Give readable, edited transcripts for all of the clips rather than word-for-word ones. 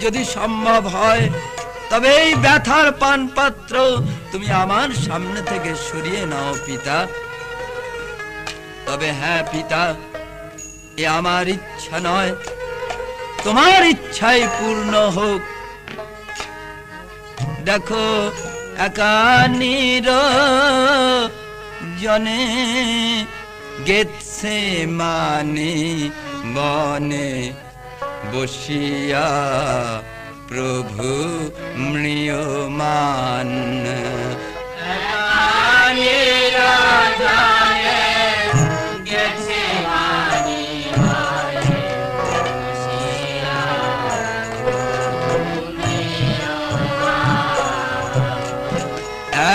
যদি সম্ভব হয় তবে এই ব্যথার পান পাত্র তুমি আমার সামনে থেকে সরিয়ে নাও পিতা। তবে হ্যাঁ পিতা, এ আমার ইচ্ছা নয়, তোমার ইচ্ছাই পূর্ণ হোক। দেখো একা নিরজনে গেতসেমানি বনে বসিয়া প্রভু ম্রিয়মান।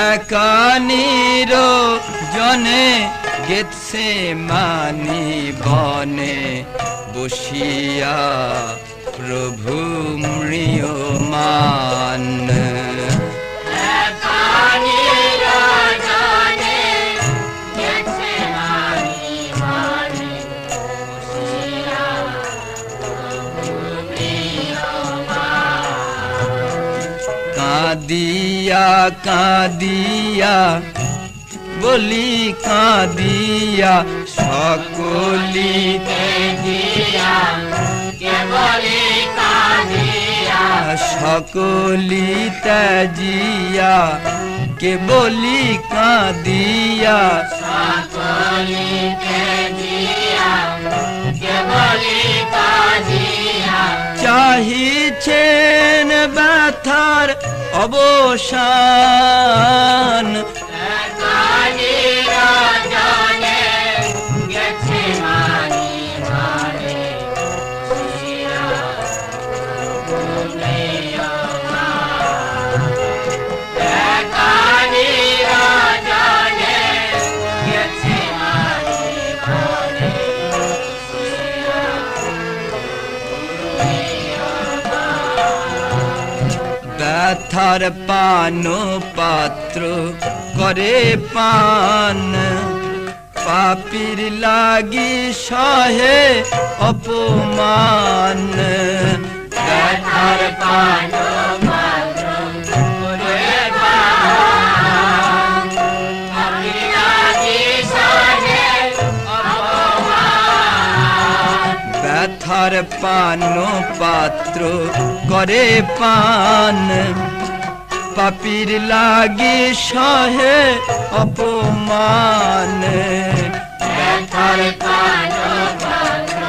একা নিরজনে গেতসেমানি বনে বসিয়া প্রভু ম্রিয়মান। কাঁদিয়া কাঁদিয়া বলি কাঁদিয়া সকলি সকলি ত্যাজিয়া কে বলি কাঁদিয়া চাহিছেন ব্যথার অবসান। ব্যথার পান পাত্র করে পান, পাপীর লাগি সহে অপমান। ব্যথার পান পাত্র করে পান, পাপীর লাগি সহে অপমান। ব্যথার পান পাত্র করে পান, পাপীর লাগি সহে অপমান। ব্যথার পান পাত্র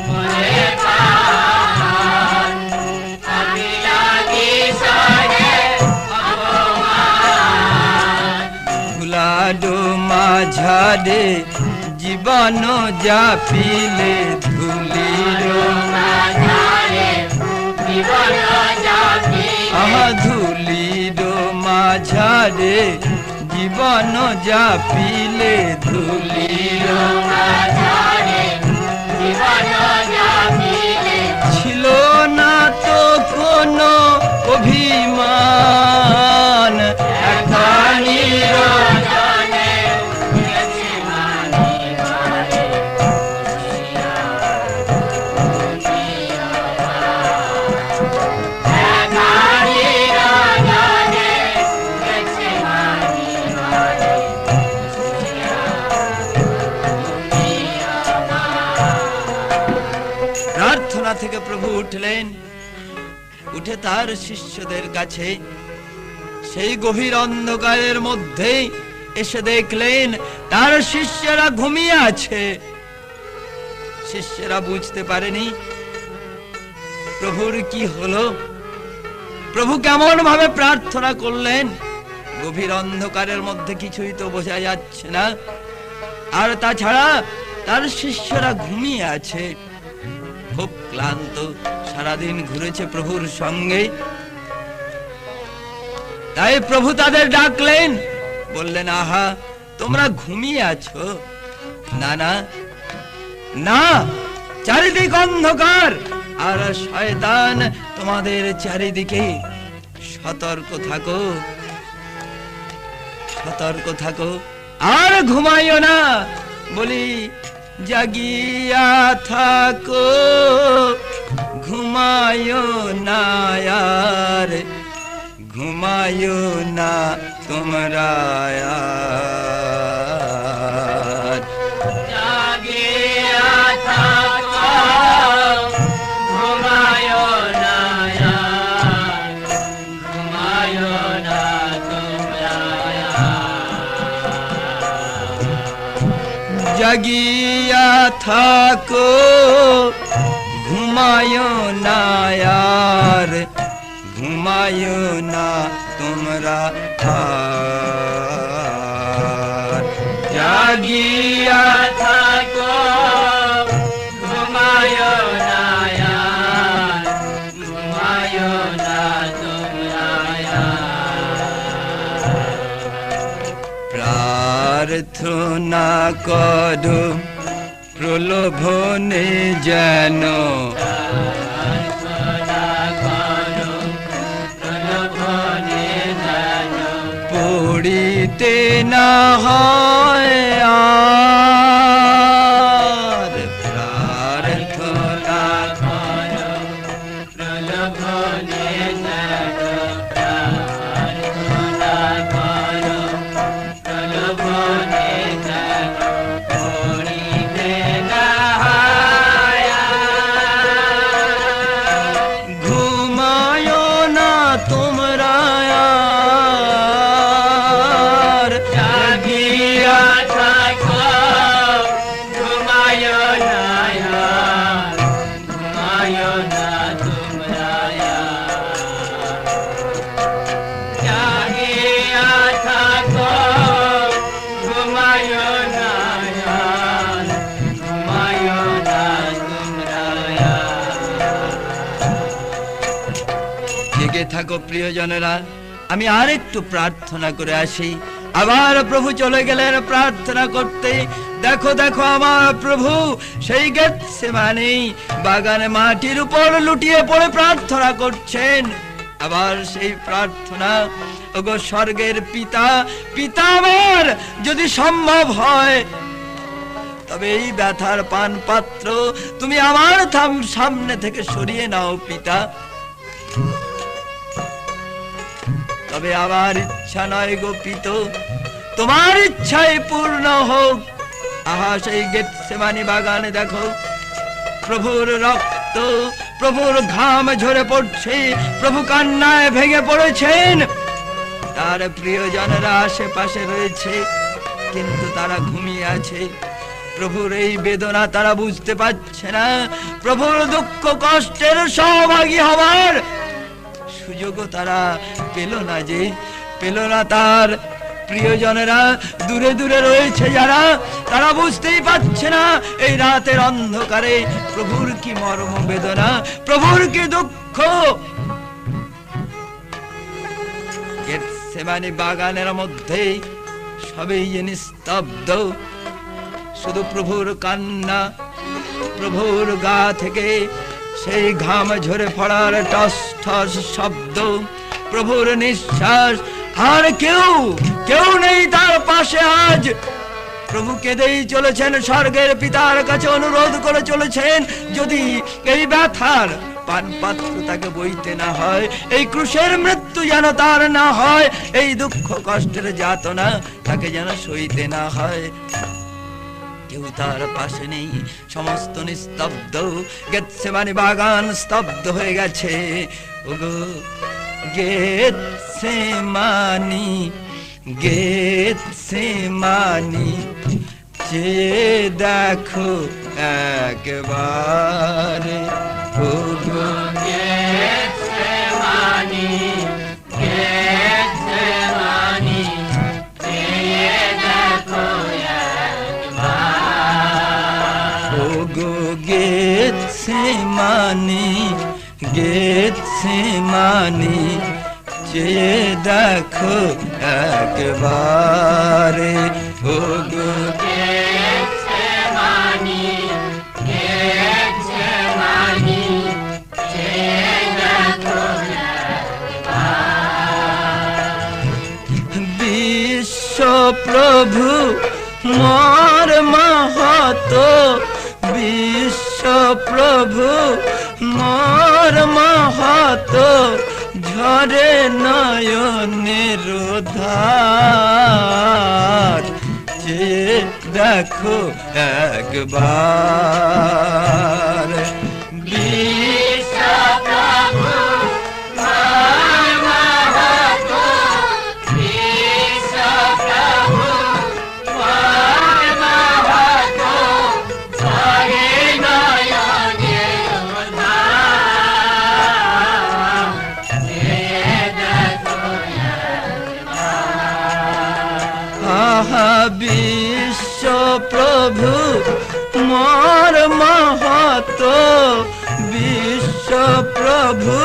করে পান, পাপীর লাগি সহে অপমান। ধুলাডো মাঝারে জীবন যাপিলে, ধুলির মাঝারে জীবন যাপিলে, ধুলির মাঝারে জীবন যাপিলে, ধুলির মাঝারে জীবন যাপিলে। ছিল না তো কোনো অভিমান, একা নিরজনে গেতসেমানি বনে বসিয়া প্রভু প্রার্থনা থেকে প্রভু উঠলেন, উঠে তার শিষ্যদের কাছে সেই গভীর অন্ধকারের মধ্যে এসে দেখলেন তার শিষ্যরা ঘুমিয়ে আছে। শিষ্যরা বুঝতে পারেনি প্রভুর কি হলো, প্রভু কেমন ভাবে প্রার্থনা করলেন। গভীর অন্ধকারের মধ্যে কিছুই তো বোঝা যাচ্ছে না, আর তাছাড়া তার শিষ্যরা ঘুমিয়ে আছে, খুব ক্লান্ত, সারাদিন ঘুরেছে প্রভুর সঙ্গে। তাই প্রভু তাদের ডাকলেন, বললেন, আহা তোমরা ঘুমিয়ে আছো? না না না, চারিদিক অন্ধকার আর শয়তান তোমাদের চারিদিকে। সতর্ক থাকো, সতর্ক থাকো, আর ঘুমাইও না। বলি জাগিয়া থাকো, ঘুমাইও না ঘুমায়ো না তোমরা আর। জাগিয়া থাকো, ঘুমায়ো না আর, ঘুমায়ো না তোমরা আর। জাগিয়া থাকো, ঘুমায়ো না আর, ঘুমায়ো না তোমরা আর। জাগিয়া থাকো, ঘুমায়ো না আর, ঘুমায়ো না তোমরা আর। প্রার্থনা করো প্রলোভনে যেন প্রার্থনা করো প্রলোভনে যেন পড়িতে না হয় আর। প্রার্থনা করো প্রলোভনে যেন, প্রার্থনা করো প্রলোভনে যেন পড়িতে না হয় আর। ঘুমায়ো না তোমরা আর। জাগিয়া থাকো, ঘুমায়ো না আর, ঘুমায়ো না তোমরা আর। জাগিয়া থাকো, ঘুমায়ো না আর, ঘুমায়ো না তোমরা আর। জেগে থাকো প্রিয়জনেরা, আমি আর একটু প্রার্থনা করে আসি। আবার প্রভু চলে গেলেন প্রার্থনা করতে। দেখো দেখো আমার প্রভু সেই গেতসেমানি বাগানে মাটির উপর লুটিয়ে পড়ে প্রার্থনা করছেন। আবার সেই প্রার্থনা, ওগো স্বর্গের পিতা, পিতা আমার, যদি সম্ভব হয় তবে এই ব্যথার পান পাত্র তুমি আমার সামনে থেকে সরিয়ে নাও পিতা। তবে আমার ইচ্ছা নয় গো পিত, তোমার ইচ্ছাই পূর্ণ হোক। আহা সেই গেতসেমানি বাগানে দেখো প্রভুর রক্ত, প্রভুর ঘাম ঝরে পড়ছে, প্রভু কান্নায় ভেঙে পড়েছেন। তার প্রিয়জনেরা আশেপাশে রয়েছে, কিন্তু তারা ঘুমিয়ে আছে। প্রভুর এই বেদনা তারা বুঝতে পারছে না। প্রভুর দুঃখ কষ্টের সহভাগী হবার সুযোগও তারা পেল না, যে পেল না। তার প্রিয়জনেরা দূরে দূরে রয়েছে যারা, তারা বুঝতেই পারছে না এই রাতের অন্ধকারে প্রভুর কি মর্ম বেদনা, প্রভুর কি দুঃখ। গেতসেমানি বাগানের মধ্যে সবই যে নিস্তব্ধ, শুধু প্রভুর কান্না, প্রভুর গা থেকে সেই ঘাম ঝরে পড়ার টস ঠস শব্দ, প্রভুর নিঃশ্বাস, আর কেউ নেই তার পাশে। আজ প্রভু কেঁদেই চলেছেন, স্বর্গের পিতার কাছে অনুরোধ করে চলেছেন, যদি এই ব্যথার পান পাত্র তাকে বইতে না হয়, এই ক্রুশের মৃত্যু যেন তার না হয়, এই দুঃখ কষ্টের যাতনা তাকে যেন সইতে না হয়। কেউ তার পাশে নেই, সমস্ত নিস্তব্ধ। গেতসেমানি বাগান স্তব্ধ হয়ে গেছে। ওগো গেতসেমানি, গেতসেমানি, চেয়ে দেখো একবার। ওগো গেতসেমানি, গেতসেমানি, চেয়ে দেখো একবার। ওগো গেতসেমানি, গেতসেমানি, চেয়ে দেখো একবার। ওগো গেতসেমানি, গেতসেমানি, চেয়ে দেখো একবার। বিশ্ব প্রভু মোর মাহাত, বিশ্ব প্রভু মোর মাহাত, ঝরে নয়নের ধার, চেয়ে দেখো একবার। বিশ্বপ্রভু মর্মহতো, বিশ্বপ্রভু মর্মহতো, ঝরে নয়নের ধার, চেয়ে দেখো আহা বিশ্ব প্রভু মোর মহতো, বিশ্ব প্রভু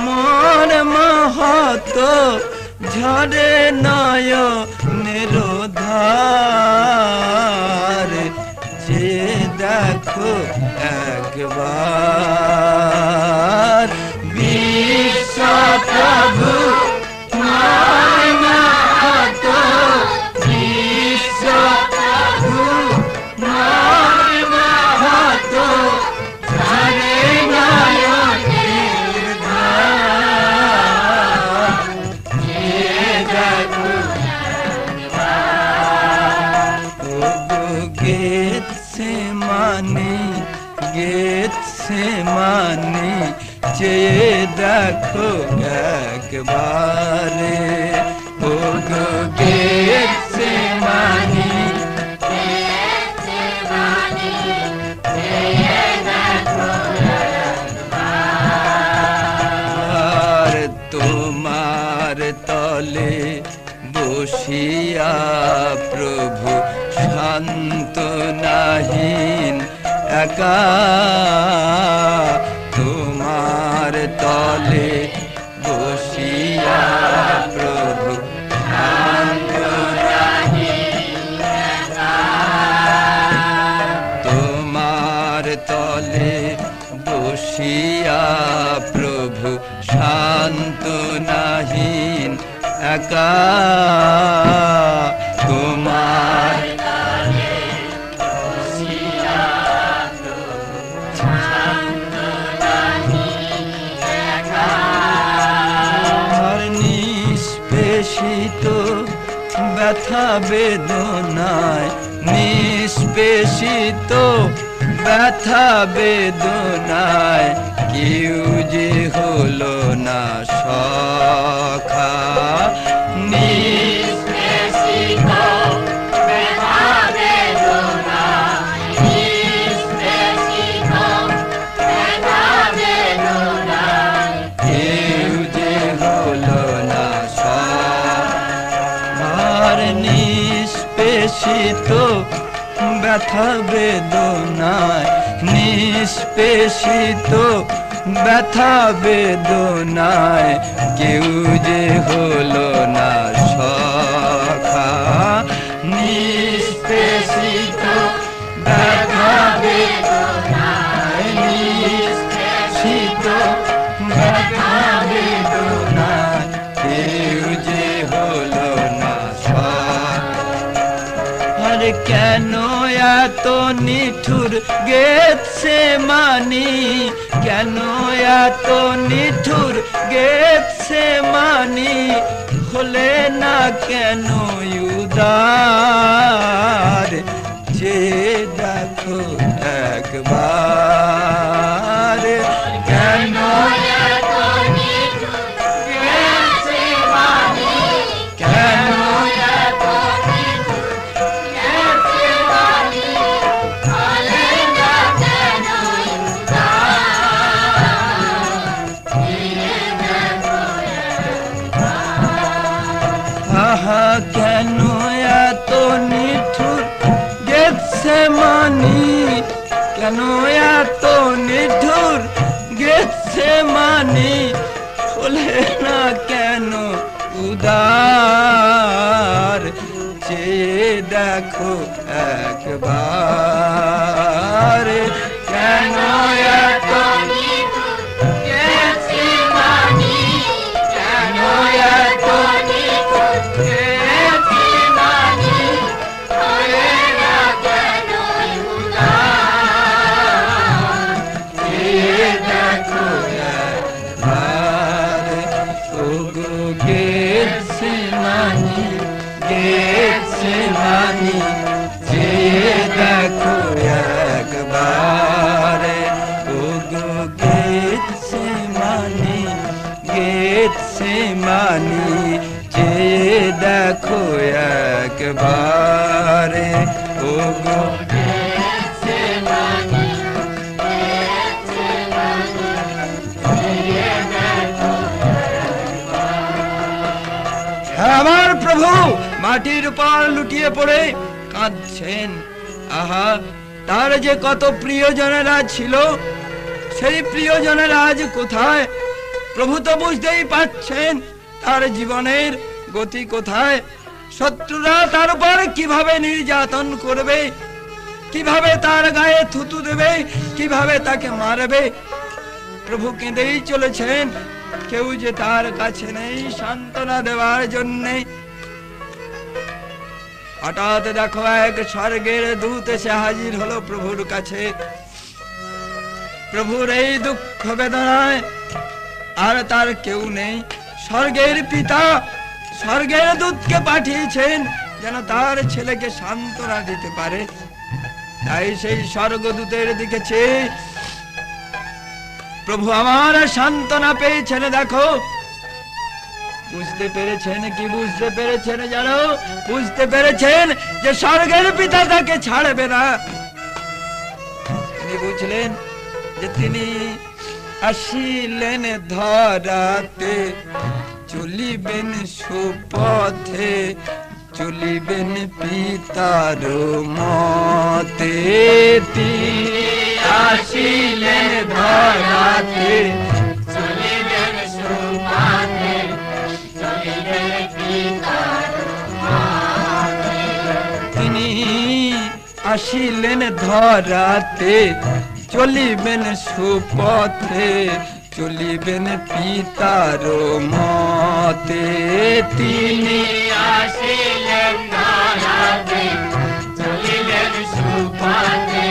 মোর মহতো, ঝরে নয়নের ধার, যে দেখো একবার। বিশ্ব প্রভু মোর মহতো, বিশ্ব প্রভু মোর মহতো, ঝরে নয়নের ধার, যে দেখো গেতসেমানি, গেতসেমানি, চেয়ে দেখো একবারে। ও গো গেতসেমানি, আর তোমার তলে বসিয়া প্রভু শান্ত নাহিন একা, তোমার তলে বসিয়া প্রভু শান্ত নাহিন একা, তোমার তলে বসিয়া প্রভু শান্ত নাহিন একা, তোমার নিষ্পেষিত ব্যথা বেদনায়, নিষ্পেষিত ব্যথা বেদনায়, কেউ যে হলো না সখা। নিষ্পেষিত ব্যথা বেদনা, নিষ্পেষিত ব্যথা বেদনা, কেউ যে হলো না সখার। নিষ্পেষিত ব্যথা বেদনায়, নিষ্পেষিত ব্যথা বেদনায়, কেউ যে হলো না সখা। নিষ্পেষিত ব্যথা বেদনায়, নিষ্পেষিত ব্যথা বেদনায়, কেউ যে হলো না সখা। আর কেন এত নিঠুর গেতসেমানি, কেন এত নিঠুর গেতসেমানি, হলে না কেন উদার, যে দেখো একবার। কেন এত নিঠুর গেতসেমানি, কেন এত নিঠুর গেতসেমানি, হলে না কেন উদার, চেয়ে দেখো আহা কেন এত নিঠুর গেতসেমানি, কেন এত নিঠুর গেতসেমানি, হলে না কেন উদার, চেয়ে দেখো একবার। কেন এত নিঠুর গেতসেমানি, কেন এত নিঠুর গেতসেমানি, হলে না কেন উদার, চেয়ে দেখো একবার। প্রভু মাটির উপর লুটিয়ে পড়ে কাঁদছেন। আহা, তার যে কত প্রিয়জনেরা ছিল, সেই প্রিয়জনেরা আজ কোথায়? প্রভু তো বুঝতেই পারছেন তার জীবনের গতি কোথায়। শত্রুরা তার উপর কিভাবে নির্যাতন করবে, কিভাবে তার গায়ে থুতু দেবে, কিভাবে তাকে মারবে। প্রভু কেঁদেই চলেছেন, কেউ যে তার কাছে নেই সান্ত্বনা দেওয়ার জন্যে। হঠাৎ দেখো এক স্বর্গের দূত এসে হাজির হলো প্রভুর কাছে। প্রভুর এই দুঃখ বেদনায় আর তার কেউ নেই। স্বর্গের পিতা স্বর্গের দূতকে পাঠিয়েছেন যেন তার ছেলেকে সান্ত্বনা দিতে পারে। তাই সেই স্বর্গদূতের দিকে চেয়ে প্রভু আমার সান্ত্বনা পেয়েছেন। দেখো, বুঝতে পেরেছেন কি বুঝতে পেরেছেন জানো? বুঝতে পেরেছেন যে স্বর্গের পিতা তাকে ছাড়বে না। তিনি বুঝলেন যে তিনি আসিলেন ধরাতে, চলিবেন সুপথে, চলিবেন পিতার মতে। তিনি আসিলেন ধরাতে, চলিবেন সুপথে, চলিবেন পিতার মতে। তিনি আসিলেন ধরাতে, চলিবেন সুপথে, চলিবেন পিতার মতে। তিনি আসিলেন ধরাতে, চলিবেন সুপথে,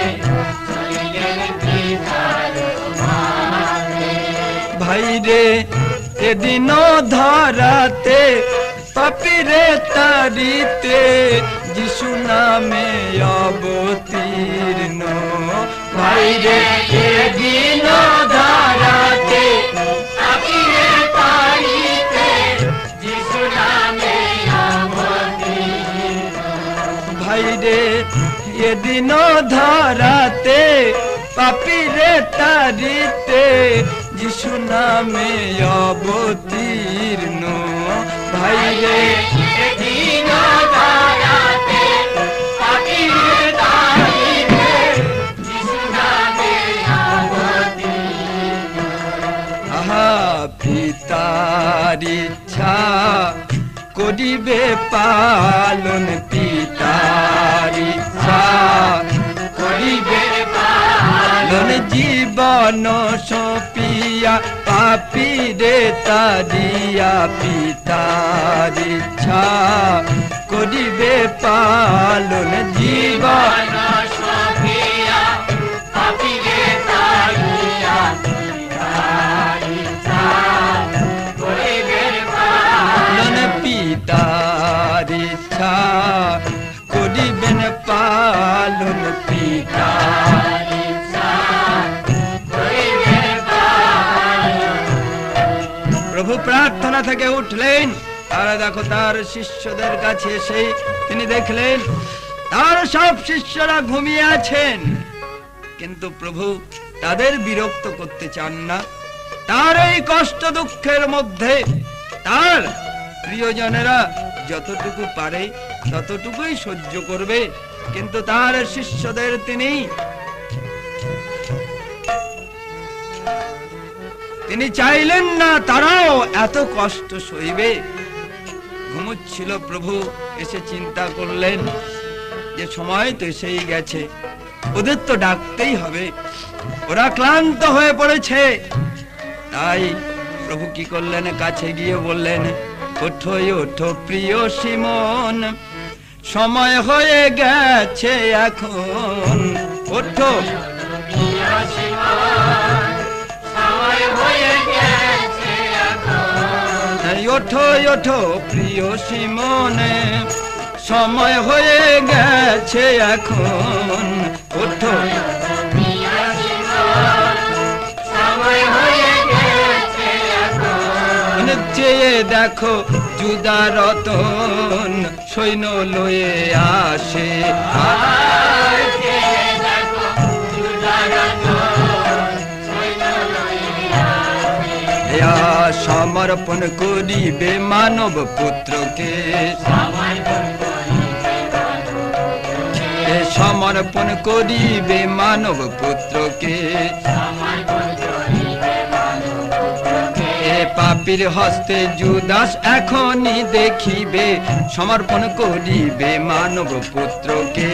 চলিবেন পিতার মতে। ভাইরে এদিন ধরাতে, পাপিরে তারিতে, যিশু নামে অবতীর্ণ। ভাইরে এদিন ধরাতে, পাপিরে তাড়িতে, যিশু নামে অবতীর্ণ। ভাইরে এদিন ধরাতে, পাপিরে তারিতে, যিশু নামে অবতীর্ণ। ভাইরে এদিন ধরাতে, পাপিরে তাড়িতে, যিশু নামে অবতীর্ণ। আহা, পিতার ইচ্ছা করিবে পালন, পিতার ইচ্ছা করিবে পালন। জীবন সপিয়া পাপিরে তারিয়া, পিতার ইচ্ছা করিবে পালন। জীবন সপিয়া পাপিরে তাড়িয়া, পিতার ইচ্ছা করিবে পালন। পিতার ইচ্ছা করিবেন পালন, পিতার ইচ্ছা করিবে পালন। প্রভু প্রার্থনা থেকে উঠলেন। আর দেখো তার শিষ্যদের কাছে এসে তিনি দেখলেন তার সব শিষ্যরা ঘুমিয়ে আছেন, কিন্তু প্রভু তাদের বিরক্ত করতে চান না। তার এই কষ্ট দুঃখের মধ্যে তার প্রিয়জনেরা যতটুকু পারে ততটুকুই সহ্য করবে, কিন্তু তার শিষ্যদের তিনি চাইলেন না তারাও এত কষ্ট সইবে। ঘুমোচ্ছিল প্রভু, এসে চিন্তা করলেন যে সময় তো এসেই গেছে, ওদের তো ডাকতেই হবে, ওরা ক্লান্ত হয়ে পড়েছে। তাই প্রভু কি করলেন, কাছে গিয়ে বললেন, ওঠো ওঠো প্রিয় সিমন, সময় হয়ে গেছে এখন। ওঠো সময় হয়ে গেছে এখন। ওঠো ওঠো প্রিয় সিমনে, সময় হয়ে গেছে এখন। ওঠো সময় হয়ে গেছে এখন। চেয়ে দেখো জুদা রতন সৈন্য লয়ে আসে। সমর্পণ করিবে মানব পুত্র পুত্রকে সমর্পণ করিবে মানব পুত্রকে সমর্পণ করিবে মানব পুত্রকে সমর্পণ করিবে মানব পুত্রকে এ পাপীর হস্তে জুদাস এখনই দেখিবে সমর্পণ করিবে মানব পুত্রকে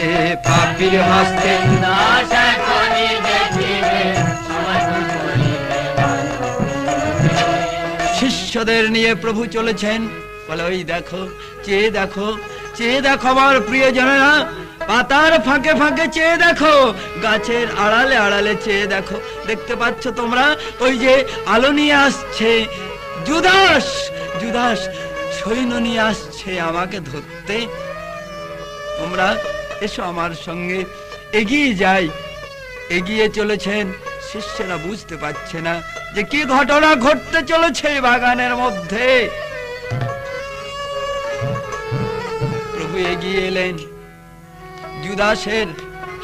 পাপীর হস্তে দাস এখনই দেখিবে সমর্পণ করিবে মানব পুত্রকে শিষ্যদের নিয়ে প্রভু চলেছেন, বলে ওই দেখো, চেয়ে দেখো, চেয়ে দেখো আমার প্রিয়জনেরা, পাতার ফাঁকে ফাঁকে চেয়ে দেখো, গাছের আড়ালে আড়ালে চেয়ে দেখো, দেখতে পাচ্ছ তোমরা ওই যে আলো নিয়ে আসছে জুদাস, জুদাস সৈন্য নিয়ে আসছে আমাকে ধরতে। তোমরা এসো আমার সঙ্গে, এগিয়ে যাই। এগিয়ে চলেছেন, শিষ্যরা বুঝতে পারছে না যে কি ঘটনা ঘটতে চলেছে বাগানের মধ্যে। প্রভু এগিয়ে এলেন, জুদাসের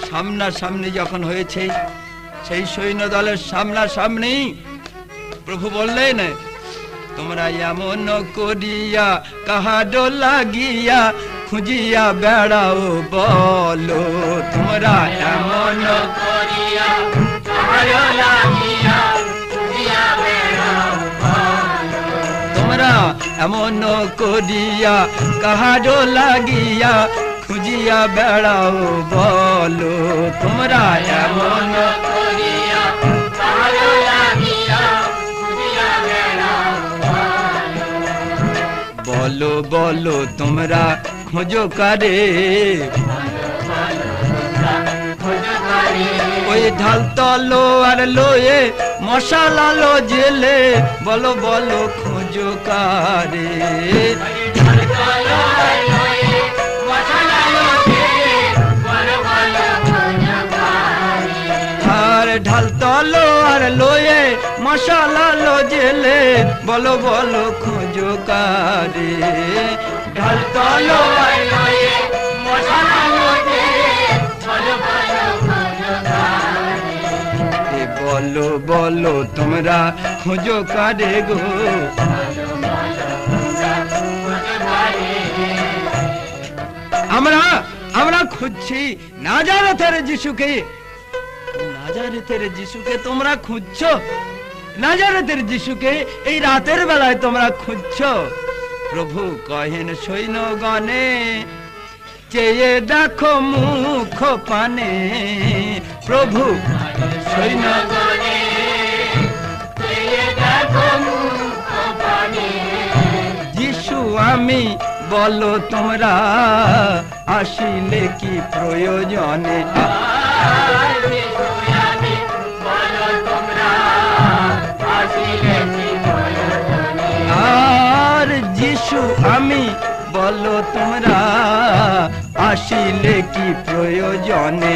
সামনাসামনি যখন হয়েছে, সেই সৈন্য দলের সামনাসামনি প্রভু বললেন, তোমরা এমন করিয়া কাহাডো লাগিয়া খুঁজিয়া বেড়াও বলো, তোমরা এমন করিয়া ভালো লাগিয়া খুঁজিয়া বেড়াও বলো তোমরা এমন করিয়া কাহাডো লাগিয়া খুঁজিয়া বেড়াও বলো, তোমরা এমন করিয়া ভালো লাগিয়া খুঁজিয়া বেড়াও বলো বলো তোমরা খোঁজো কারে, ওই ঢাল তলো আর লোয়ে মশালা লো জেলে, বলো বলো খোঁজো কারে, আর ঢাল তলো আর লোয়ে মশালা লো জেলে, বলো বলো খোঁজো কারে, ঢাল তলো আর এ বলো বলো তোমরা খোঁজো কারে গো। আমরা আমরা খুঁজছি নাজারেতের যিশুকে, নাজারেতের যিশুকে তোমরা খুঁজছো, নাজারেতের যিশুকে এই রাতের বেলায় তোমরা খুঁজছো। প্রভু কহেন সৈন্যগণে চেয়ে দেখো মুখ পানে, প্রভু সৈন্যগণে যিশু আমি বলো তোমরা আসিলে কি প্রয়োজনে, আর যিশু আমি বলো তোমরা আসিলে কি প্রয়োজনে,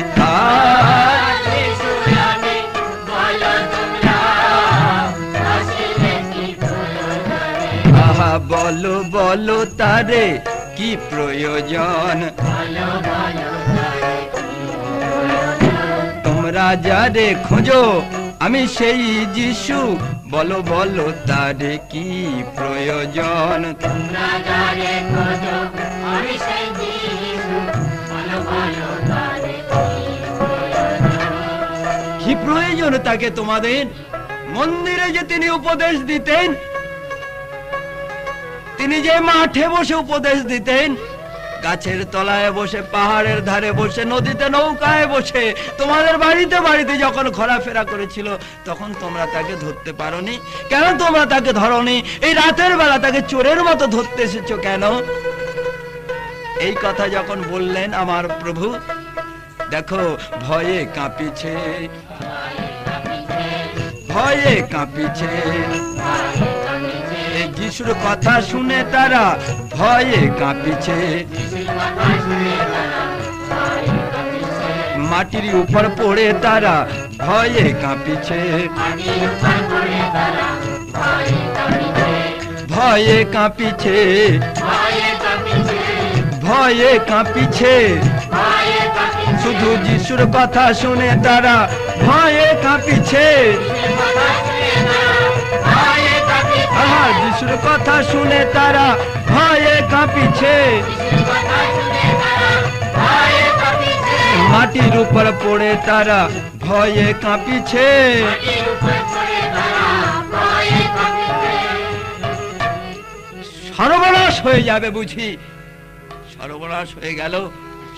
আহা বলো বলো তারে কি প্রয়োজন, তোমরা যারে খোঁজো আমি সেই যিশু, বলো বলো তারে কি প্রয়োজন, কি প্রয়োজন তাকে তোমাদের? মন্দিরে যে তিনি উপদেশ দিতেন, তিনি যে মাঠে বসে উপদেশ দিতেন, গাছের তলায় বসে, পাহাড়ের ধারে বসে, নদীতে নৌকায় বসে, তোমাদের বাড়িতে বাড়িতে যখন ঘোরাফেরা করেছিল, তখন তোমরা তাকে ধরতে পারোনি কেন? তোমরা তাকে ধরোনি, এই রাতের বেলা তাকে চোরের মতো ধরতে এসেছো কেন? এই কথা যখন বললেন আমার প্রভু, দেখো ভয়ে কাঁপিছে, ভয়ে কাঁপিছে, যিশুর কথা শুনে তারা ভয়ে কাঁপিছে, মাটির উপর পড়ে তারা ভয়ে কাঁপিছে, ভয়ে কাঁপিছে, ভয়ে কাঁপিছে, শুধু যিশুর কথা শুনে তারা ভয়ে কাঁপিছে, যিশুর যিশুর কথা শুনে তারা ভয়ে কাঁপিছে, যিশুর কথা শুনে তারা ভয়ে কাঁপিছে, মাটির উপর পড়ে তারা ভয়ে কাঁপিছে। মাটির উপর পড়ে তারা ভয়ে কাঁপিছে। সর্বনাশ হয়ে যাবে বুঝি। সর্বনাশ হয়ে গেল,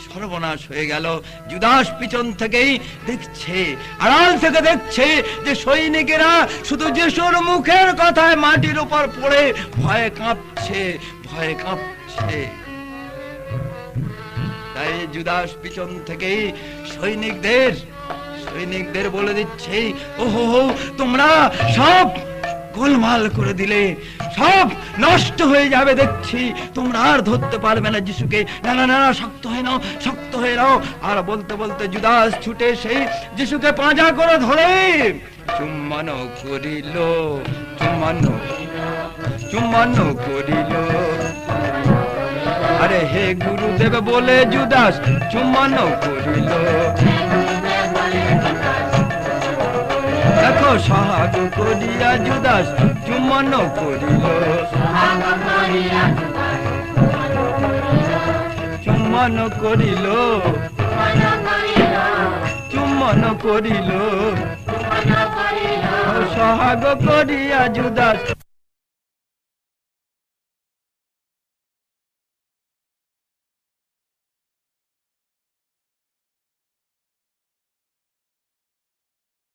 সর্বনাশ হয়ে গেল। জুদাস পিছন থেকেই দেখছে, আড়াল থেকে দেখছে যে সৈনিকেরা শুধু যিশুর মুখের কথায় মাটির উপর পড়ে ভয়ে কাঁপছে, ভয়ে কাঁপছে। তাই জুদাস পিছন থেকেই সৈনিকদের বলে দিচ্ছে, ওহো তোমরা সব গোলমাল করে দিলে, সব নষ্ট হয়ে যাবে দেখছি, তোমরা আর ধরতে পারবে না যিশুকে। না না না, শক্ত হয়ে নাও, শক্ত হয়ে নাও। আর বলতে বলতে জুদাস ছুটে সেই যিশুকে পাঁজা করে ধরে চুম্বন করিল, চুম্বন করিল। আরে হে গুরুদেব বলে জুদাস চুম্বন করিল। দেখো সোহাগ করিয়া জুদাস চুম্বন করিল, চুম্বন করিল, চুম্বন করিল। সোহাগ করিয়া জুদাস